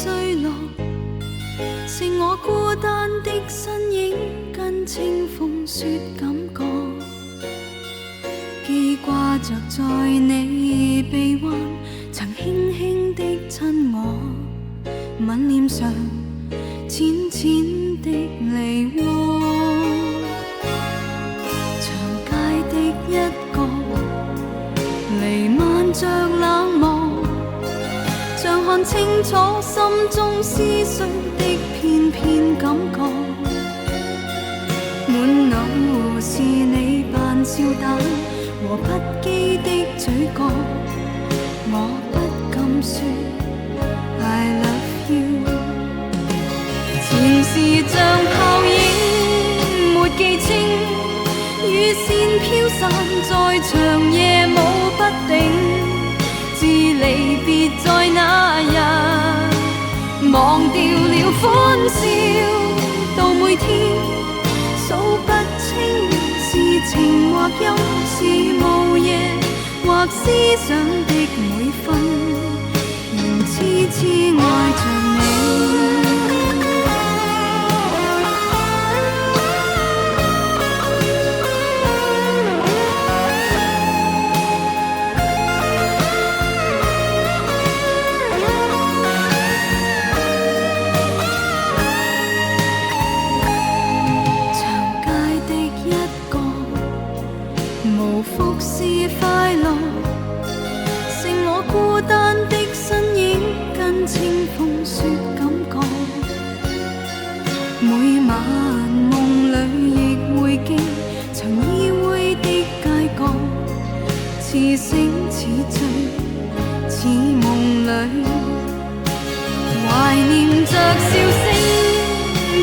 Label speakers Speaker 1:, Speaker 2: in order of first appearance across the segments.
Speaker 1: 碎落，剩我孤單的身影，跟清風說感覺，記掛着在你臂彎，曾輕輕的親我，吻臉上淺淺的梨渦，長街的一角，彌漫着冷漠，像看清楚心中思緒的片片感覺，滿腦是你扮笑膽和不羈的嘴角，我不敢說 I love you， 前事像泡影沒記清，雨線飄散在長夜舞不定，自離別在那日，忘掉了歡笑，到每天數不清是情或憂，是午夜或思想的每分，仍痴痴愛着你。無福是快樂，剩我孤單的身影，跟清風說感覺，每晚夢裏亦會記曾依偎的街角，似醒似醉似夢裏，懷念着笑聲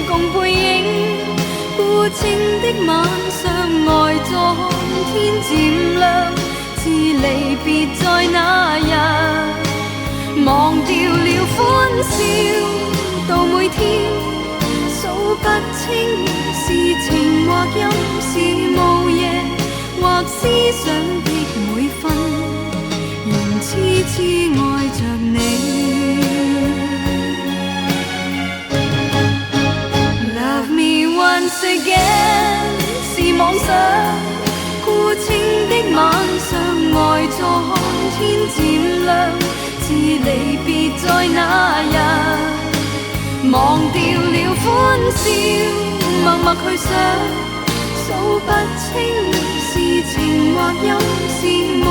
Speaker 1: 共背影，孤清的晚上呆坐天漸亮，自離別在那日，忘掉了歡笑，到每天數不清是情或憂，是午夜或思想的每分，仍痴痴愛着你。Love me once again 是妄想，孤清的晚上呆坐看天漸亮，自離別在那日，忘掉了歡笑，默默去想，數不清是情或憂，是夢